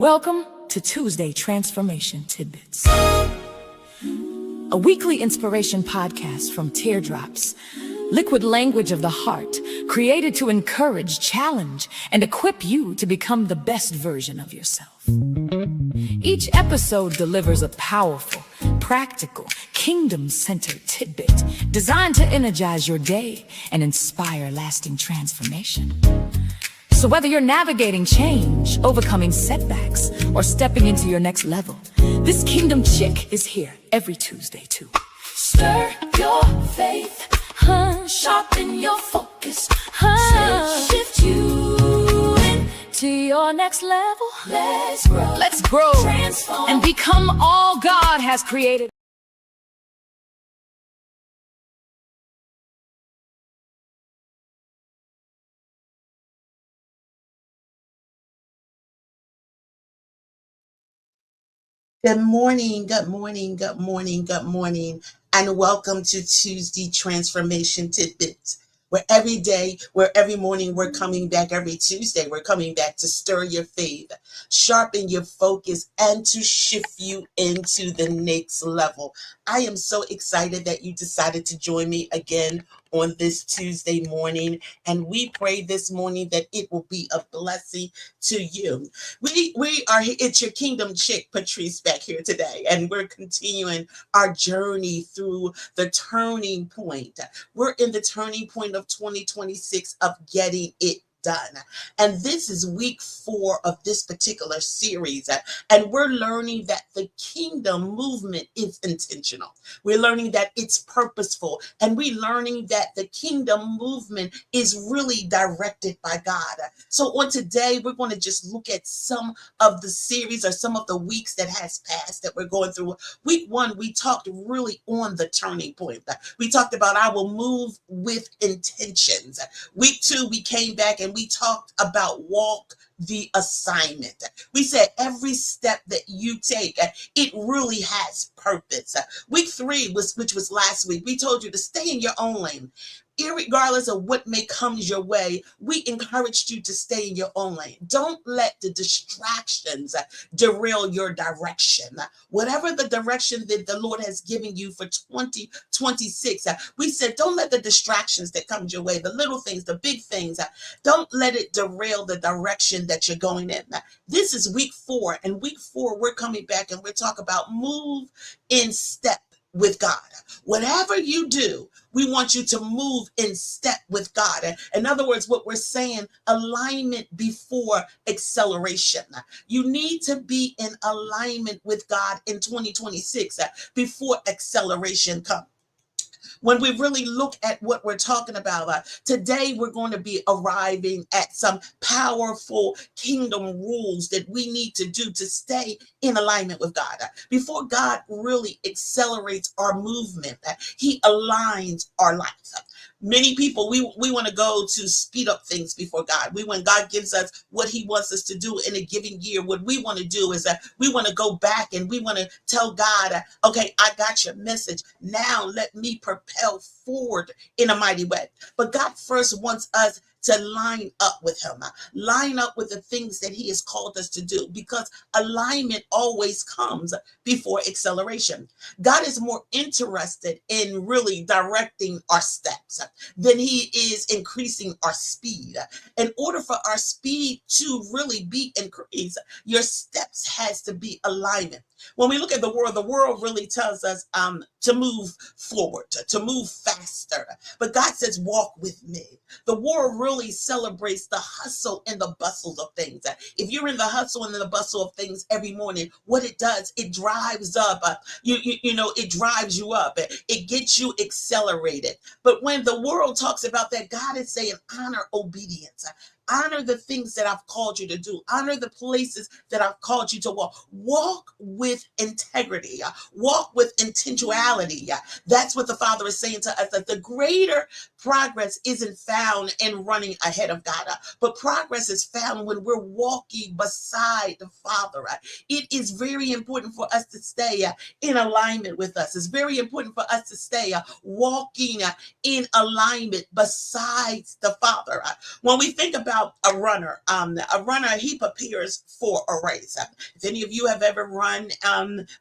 Welcome to Tuesday Transformation Tidbits, a weekly inspiration podcast from Teardrops, liquid language of the heart, created to encourage, challenge, and equip you to become the best version of yourself. Each episode delivers a powerful, practical, kingdom-centered tidbit designed to energize your day and inspire lasting transformation. So whether you're navigating change, overcoming setbacks, or stepping into your next level, this Kingdom Chick is here every Tuesday to stir your faith, sharpen your focus, shift you into your next level. Let's grow, transform, and become all God has created. Good morning, good morning, good morning, good morning, and welcome to Tuesday Transformation Tidbits, where every day, where every morning we're coming back, every Tuesday we're coming back to stir your faith, sharpen your focus, and to shift you into the next level. I am so excited that you decided to join me again on this Tuesday morning, and we pray this morning that it will be a blessing to you. We are, it's your Kingdom Chick, Patrice, back here today, and we're continuing our journey through the turning point. We're in the turning point of 2026 of getting it done. And this is week 4 of this particular series. And we're learning that the kingdom movement is intentional. We're learning that it's purposeful. And we're learning that the kingdom movement is really directed by God. So on today, we're going to just look at some of the series or some of the weeks that has passed that we're going through. Week 1, we talked really on the turning point. We talked about I will move with intentions. Week 2, we came back and we talked about walk the assignment. We said every step that you take, it really has purpose. Week 3 which was last week, we told you to stay in your own lane. Irregardless of what may come your way, we encouraged you to stay in your own lane. Don't let the distractions derail your direction. Whatever the direction that the Lord has given you for 2026, we said don't let the distractions that come your way, the little things, the big things, don't let it derail the direction that you're going in. This is week 4, and week 4 we're coming back and we're talking about move in step with God. Whatever you do, we want you to move in step with God. In other words, what we're saying, alignment before acceleration. You need to be in alignment with God in 2026 before acceleration comes. When we really look at what we're talking about, today we're going to be arriving at some powerful kingdom rules that we need to do to stay in alignment with God. Before God really accelerates our movement, he aligns our life. Many people, we want to go to speed up things before God. When God gives us what he wants us to do in a given year, what we want to do is we want to go back and we want to tell God, okay, I got your message. Now let me propel forward in a mighty way. But God first wants us to line up with him, line up with the things that he has called us to do, because alignment always comes before acceleration. God is more interested in really directing our steps than he is increasing our speed. In order for our speed to really be increased, your steps has to be alignment. When we look at the world really tells us to move forward, to move faster. But God says, walk with me. The world really celebrates the hustle and the bustle of things. If you're in the hustle and in the bustle of things every morning, what it does, it drives up, it drives you up. It gets you accelerated. But when the world talks about that, God is saying, honor obedience. Honor the things that I've called you to do. Honor the places that I've called you to walk. Walk with integrity. Walk with intentionality. That's what the Father is saying to us, that the greater progress isn't found in running ahead of God, but progress is found when we're walking beside the Father. It is very important for us to stay in alignment with us. It's very important for us to stay walking in alignment besides the Father. When we think about about a runner. A runner, he prepares for a race. If any of you have ever run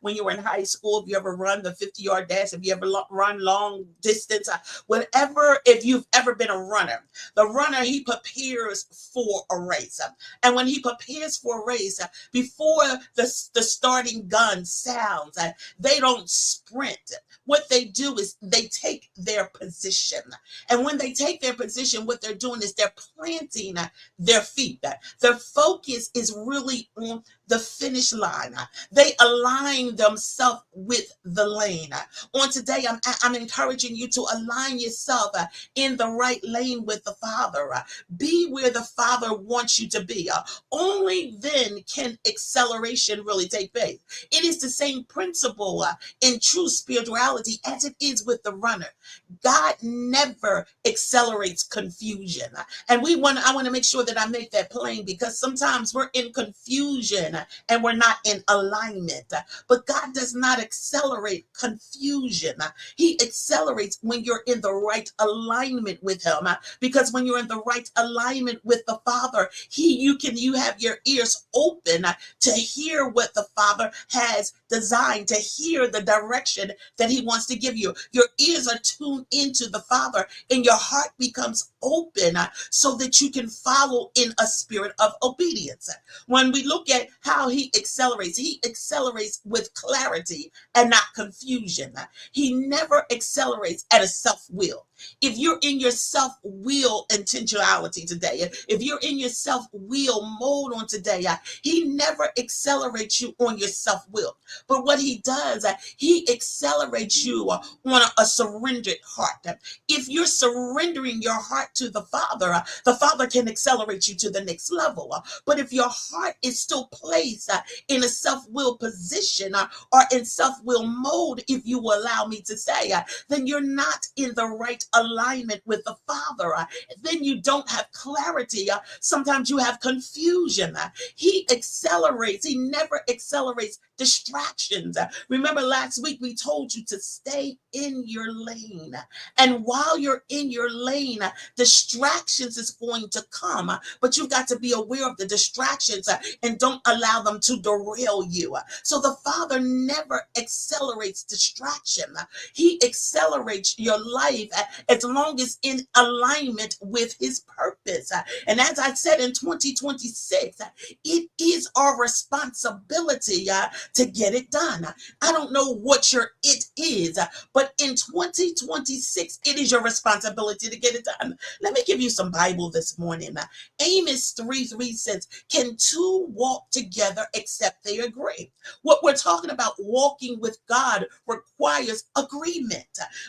when you were in high school, if you ever run the 50-yard dash, if you ever run long distance, whatever, if you've ever been a runner, the runner, he prepares for a race. And when he prepares for a race, before the starting gun sounds, they don't sprint. What they do is they take their position. And when they take their position, what they're doing is they're planting their feet. Their focus is really on the finish line. They align themselves with the lane. On today, I'm encouraging you to align yourself in the right lane with the Father. Be where the Father wants you to be. Only then can acceleration really take place. It is the same principle in true spirituality as it is with the runner. God never accelerates confusion. And I want to make sure that I make that plain, because sometimes we're in confusion and we're not in alignment. But God does not accelerate confusion. He accelerates when you're in the right alignment with him. Because when you're in the right alignment with the Father, you have your ears open to hear what the Father has designed, to hear the direction that he wants to give you. Your ears are tuned into the Father, and your heart becomes open so that you can follow in a spirit of obedience. When we look at how he accelerates with clarity and not confusion. He never accelerates at a self-will. If you're in your self-will intentionality today, if you're in your self-will mode on today, he never accelerates you on your self-will. But what he does, he accelerates you on a surrendered heart. If you're surrendering your heart to the Father can accelerate you to the next level. But if your heart is still placed in a self-will position or in self-will mode, if you will allow me to say, then you're not in the right alignment with the Father. Then you don't have clarity. Sometimes you have confusion. He accelerates. He never accelerates distractions. Remember last week we told you to stay in your lane. And while you're in your lane, distractions is going to come, but you've got to be aware of the distractions and don't allow them to derail you. So the Father never accelerates distraction. He accelerates your life as long as in alignment with his purpose. And as I said, in 2026, it is our responsibility to get it done. I don't know what your it is, but in 2026, it is your responsibility to get it done. Let me give you some Bible this morning. Amos 3:3 says, can two walk together except they agree? What we're talking about, walking with God, requires agreement.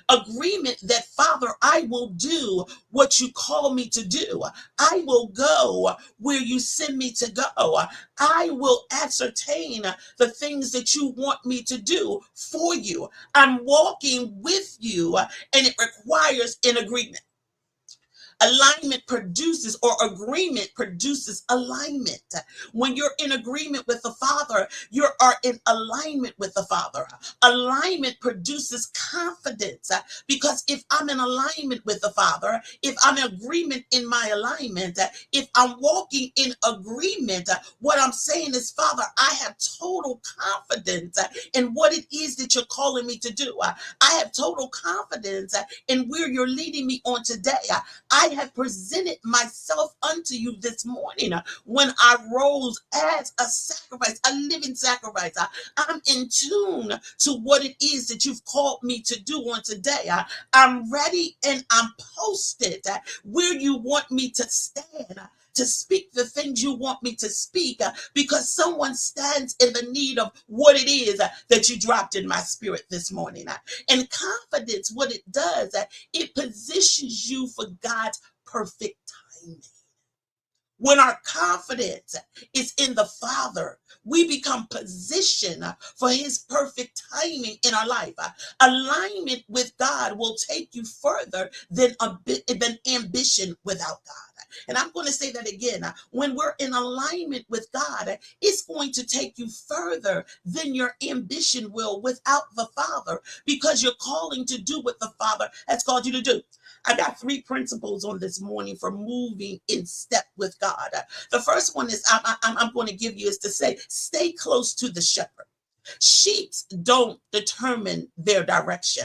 Agreement that, Father, I will do what you call me to do. I will go where you send me to go. I will ascertain the things that you want me to do for you. I'm walking with you, and it requires an agreement. Alignment produces, or agreement produces alignment. When you're in agreement with the Father, you are in alignment with the Father. Alignment produces confidence, because if I'm in alignment with the Father, if I'm in agreement in my alignment, if I'm walking in agreement, what I'm saying is, Father, I have total confidence in what it is that you're calling me to do. I have total confidence in where you're leading me on today. I have presented myself unto you this morning when I rose as a sacrifice, a living sacrifice. I'm in tune to what it is that you've called me to do on today. I'm ready and I'm posted where you want me to stand, to speak the things you want me to speak, because someone stands in the need of what it is that you dropped in my spirit this morning. And confidence, what it does, it positions you for God's perfect timing. When our confidence is in the Father, we become positioned for his perfect timing in our life. Alignment with God will take you further than ambition without God. And I'm going to say that again. When we're in alignment with God, it's going to take you further than your ambition will without the Father, because you're calling to do what the Father has called you to do. I got 3 principles on this morning for moving in step with God. The first one is I'm going to give you is to say, stay close to the shepherd. Sheep don't determine their direction.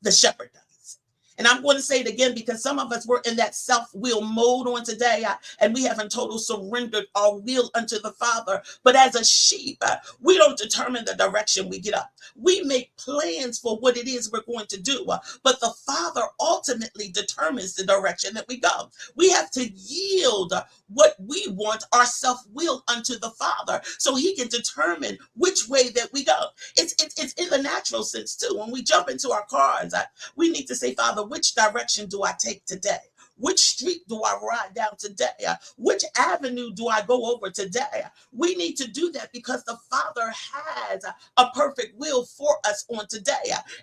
The shepherd does. And I'm going to say it again because some of us were in that self-will mode on today, and we haven't total surrendered our will unto the Father. But as a sheep, we don't determine the direction we get up. We make plans for what it is we're going to do, but the Father ultimately determines the direction that we go. We have to yield what we want, our self-will, unto the Father, so He can determine which way that we go. It's in the natural sense too. When we jump into our cars, we need to say, Father, which direction do I take today? Which street do I ride down today? Which avenue do I go over today? We need to do that because the Father has a perfect will for us on today.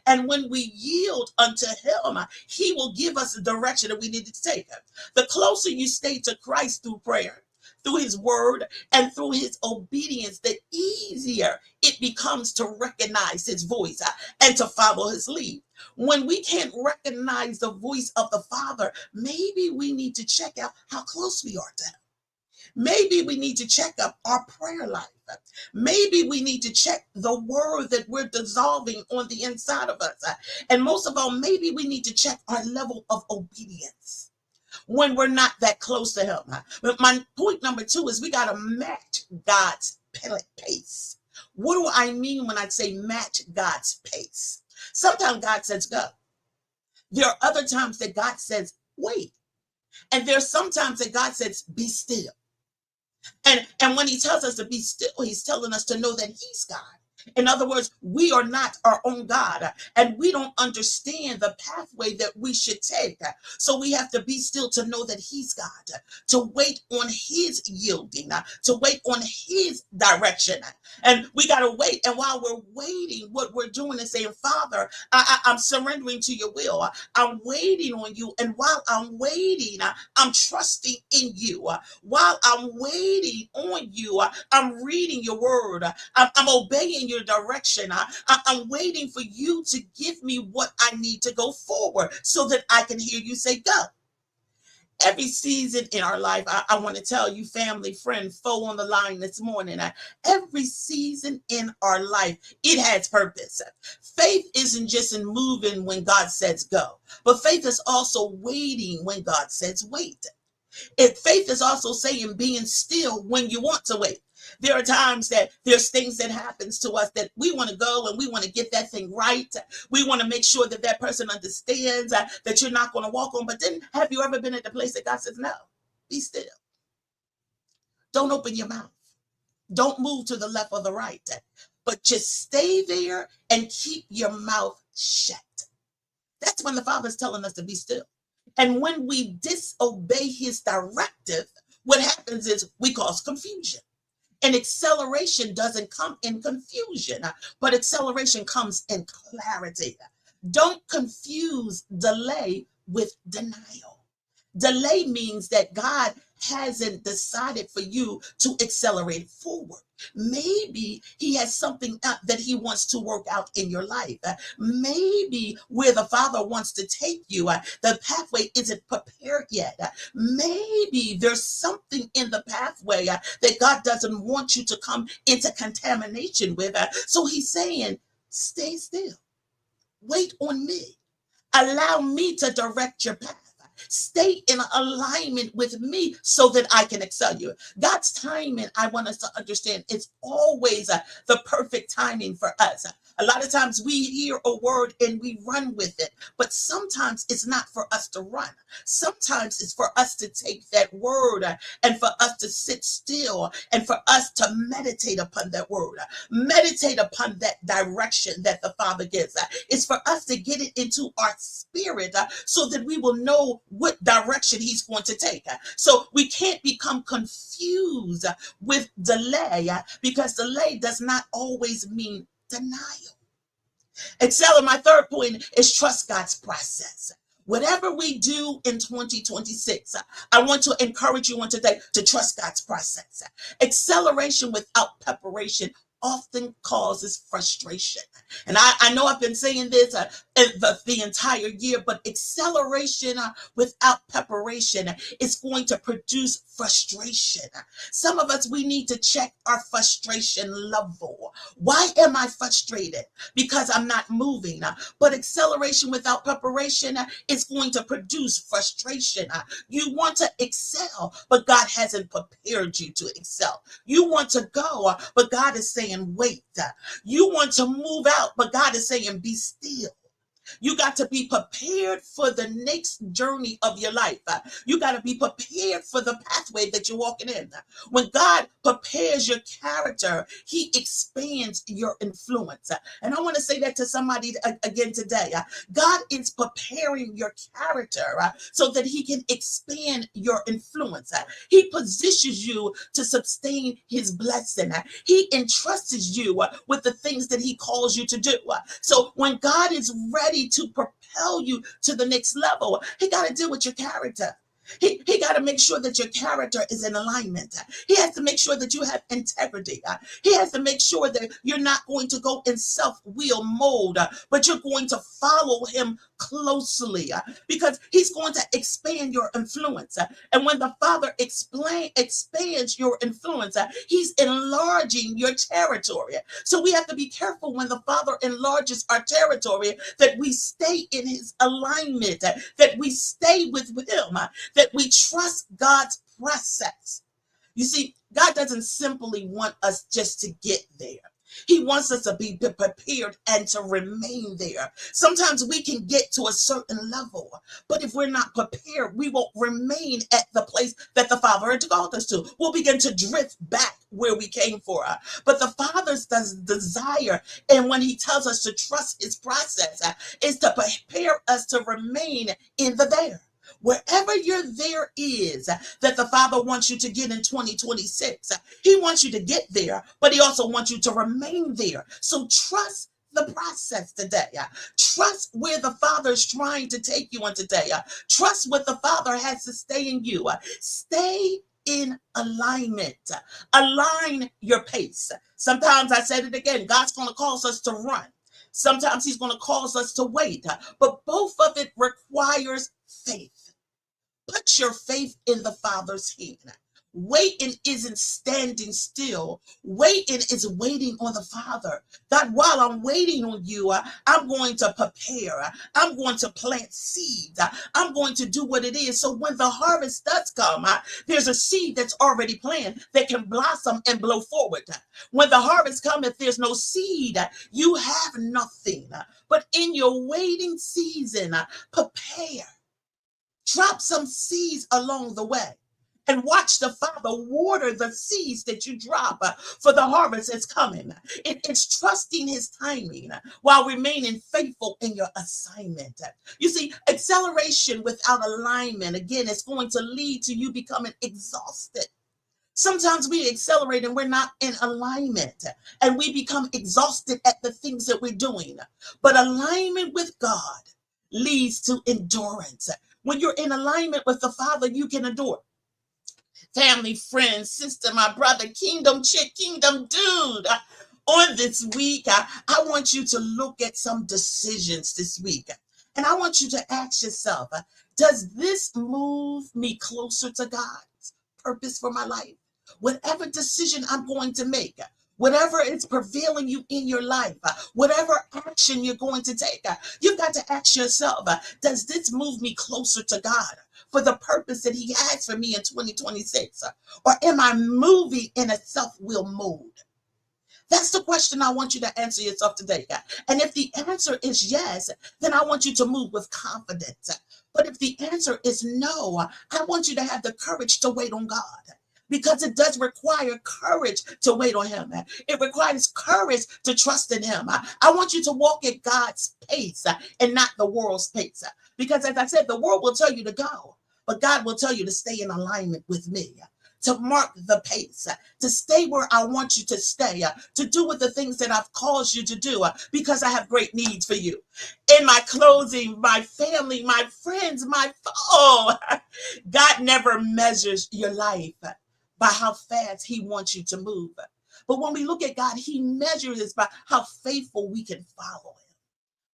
And when we yield unto Him, He will give us the direction that we need to take. The closer you stay to Christ through prayer, through His word, and through His obedience, the easier it becomes to recognize His voice and to follow His lead. When we can't recognize the voice of the Father, maybe we need to check out how close we are to Him. Maybe we need to check up our prayer life. Maybe we need to check the word that we're dissolving on the inside of us. And most of all, maybe we need to check our level of obedience when we're not that close to Him. But my point number 2 is we got to match God's pace. What do I mean when I say match God's pace? Sometimes God says go. There are other times that God says wait. And there's sometimes that God says be still. And when He tells us to be still, He's telling us to know that He's God. In other words, we are not our own God, and we don't understand the pathway that we should take. So we have to be still to know that He's God, to wait on His yielding, to wait on His direction. And we got to wait. And while we're waiting, what we're doing is saying, Father, I'm surrendering to your will. I'm waiting on you. And while I'm waiting, I'm trusting in you. While I'm waiting on you, I'm reading your word. I'm obeying your direction. I'm waiting for you to give me what I need to go forward so that I can hear you say go. Every season in our life, I want to tell you, family, friend, foe on the line this morning, every season in our life, it has purpose. Faith isn't just in moving when God says go, but faith is also waiting when God says wait. Faith is also saying being still when you want to wait. There are times that there's things that happens to us that we want to go and we want to get that thing right. We want to make sure that that person understands that you're not going to walk on. But then have you ever been at the place that God says, no, be still. Don't open your mouth. Don't move to the left or the right, but just stay there and keep your mouth shut. That's when the Father's telling us to be still. And when we disobey His directive, what happens is we cause confusion. And acceleration doesn't come in confusion, but acceleration comes in clarity. Don't confuse delay with denial. Delay means that God hasn't decided for you to accelerate forward. Maybe He has something that He wants to work out in your life. Maybe where the Father wants to take you, the pathway isn't prepared yet. Maybe there's something in the pathway that God doesn't want you to come into contamination with. So He's saying, stay still. Wait on me. Allow me to direct your path. Stay in alignment with me so that I can excel you. God's timing, I want us to understand, it's always the perfect timing for us. A lot of times we hear a word and we run with it, but sometimes it's not for us to run. Sometimes it's for us to take that word and for us to sit still and for us to meditate upon that word, meditate upon that direction that the Father gives. It's for us to get it into our spirit so that we will know what direction He's going to take. So we can't become confused with delay because delay does not always mean denial. Excel, my third point is trust God's process. Whatever we do in 2026, I want to encourage you on today to trust God's process. Acceleration without preparation often causes frustration. And I know I've been saying this the entire year, but acceleration without preparation is going to produce frustration. Some of us, we need to check our frustration level. Why am I frustrated? Because I'm not moving. But acceleration without preparation is going to produce frustration. You want to excel, but God hasn't prepared you to excel. You want to go, but God is saying, wait. You want to move out, but God is saying, be still. You got to be prepared for the next journey of your life. You got to be prepared for the pathway that you're walking in. When God prepares your character, he expands your influence. And I want to say that to somebody again today. God is preparing your character so that he can expand your influence. He positions you to sustain his blessing. He entrusts you with the things that he calls you to do. So when God is ready to propel you to the next level, he got to deal with your character. He got to make sure that your character is in alignment. He has to make sure that you have integrity. He has to make sure that you're not going to go in self-will mode, but you're going to follow him closely because he's going to expand your influence. And when the Father expands your influence, he's enlarging your territory. So we have to be careful when the Father enlarges our territory that we stay in his alignment, that we stay with him, that we trust God's process. You see, God doesn't simply want us just to get there. He wants us to be prepared and to remain there. Sometimes we can get to a certain level, but if we're not prepared, we won't remain at the place that the Father had called us to. We'll begin to drift back where we came from. But the Father's desire, and when he tells us to trust his process, is to prepare us to remain in the there. Wherever your there is that the Father wants you to get in 2026, he wants you to get there, but he also wants you to remain there. So trust the process today. Trust where the Father is trying to take you on today. Trust what the Father has to stay in you. Stay in alignment. Align your pace. Sometimes I said it again, God's going to cause us to run. Sometimes he's going to cause us to wait, but both of it requires faith. Put your faith in the Father's hand. Waiting isn't standing still. Waiting is waiting on the Father. God, while I'm waiting on you, I'm going to prepare. I'm going to plant seeds. I'm going to do what it is. So when the harvest does come, there's a seed that's already planted that can blossom and blow forward. When the harvest comes, if there's no seed, you have nothing. But in your waiting season, prepare. Drop some seeds along the way and watch the Father water the seeds that you drop for the harvest that's coming. It's trusting his timing while remaining faithful in your assignment. You see, acceleration without alignment, again, is going to lead to you becoming exhausted. Sometimes we accelerate and we're not in alignment and we become exhausted at the things that we're doing. But alignment with God leads to endurance. When you're in alignment with the Father, you can endure. Family, friend, sister, my brother, kingdom chick, kingdom dude. On this week, I want you to look at some decisions this week. And I want you to ask yourself, does this move me closer to God's purpose for my life? Whatever decision I'm going to make, whatever is prevailing you in your life, whatever action you're going to take, you've got to ask yourself, does this move me closer to God for the purpose that he has for me in 2026? Or am I moving in a self-will mode? That's the question I want you to answer yourself today. And if the answer is yes, then I want you to move with confidence. But if the answer is no, I want you to have the courage to wait on God. Because it does require courage to wait on him. It requires courage to trust in him. I want you to walk at God's pace and not the world's pace. Because as I said, the world will tell you to go, but God will tell you to stay in alignment with me. to mark the pace, to stay where I want you to stay, to do with the things that I've called you to do, because I have great needs for you. In my closing, my family, my friends, God never measures your life by how fast he wants you to move. But when we look at God, he measures us by how faithful we can follow him,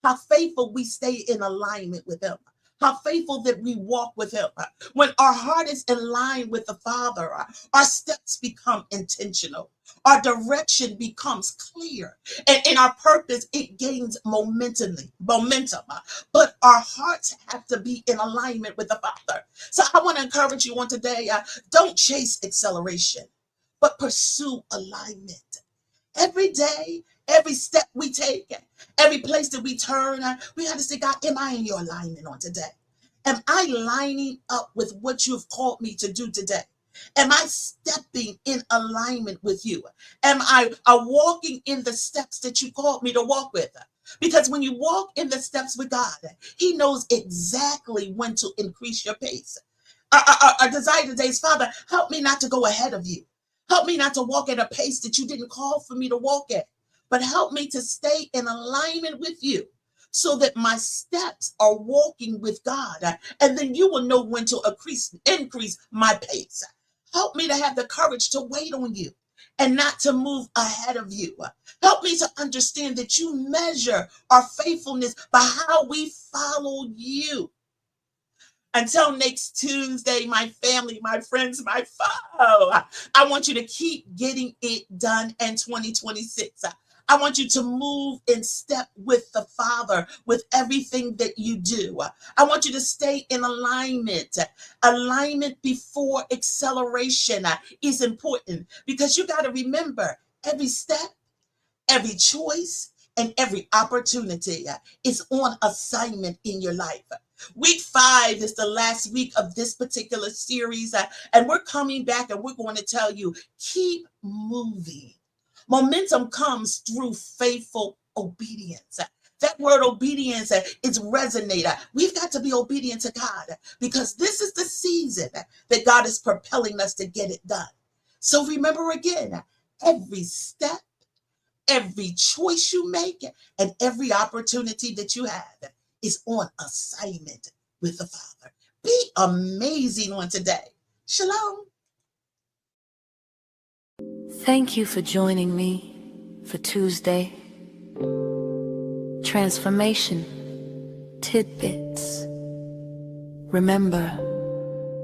how faithful we stay in alignment with him, how faithful that we walk with him. When our heart is in line with the Father, our steps become intentional. Our direction becomes clear, and in our purpose, it gains momentum. But our hearts have to be in alignment with the Father. So I want to encourage you on today, don't chase acceleration, but pursue alignment. Every day, every step we take, every place that we turn, we have to say, God, am I in your alignment on today? Am I lining up with what you've called me to do today? Am I stepping in alignment with you? Am I walking in the steps that you called me to walk with? Because when you walk in the steps with God, he knows exactly when to increase your pace. Our desire today is, Father, help me not to go ahead of you. Help me not to walk at a pace that you didn't call for me to walk at, but help me to stay in alignment with you so that my steps are walking with God. And then you will know when to increase my pace. Help me to have the courage to wait on you and not to move ahead of you. Help me to understand that you measure our faithfulness by how we follow you. Until next Tuesday, my family, my friends, my foe, I want you to keep getting it done in 2026. I want you to move in step with the Father, with everything that you do. I want you to stay in alignment. Alignment before acceleration is important, because you got to remember every step, every choice, and every opportunity is on assignment in your life. Week 5 is the last week of this particular series, and we're coming back and we're going to tell you, keep moving. Momentum comes through faithful obedience. That word obedience is resonator. We've got to be obedient to God, because this is the season that God is propelling us to get it done. So remember again, every step, every choice you make, and every opportunity that you have is on assignment with the Father. Be amazing on today. Shalom. Thank you for joining me for Tuesday Transformation Tidbits. Remember,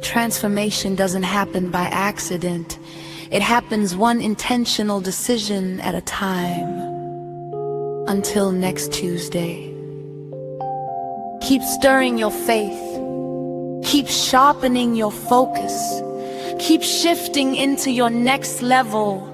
transformation doesn't happen by accident. It happens one intentional decision at a time. Until next Tuesday, keep stirring your faith. Keep sharpening your focus. Keep shifting into your next level.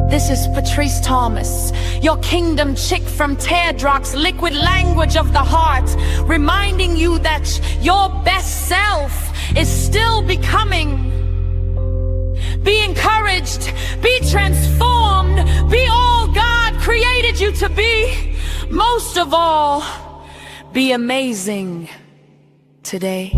This is Patrice Thomas, your kingdom chick from Teardrop's Liquid Language of the Heart, reminding you that your best self is still becoming. Be encouraged, be transformed, be all God created you to be. Most of all, be amazing today.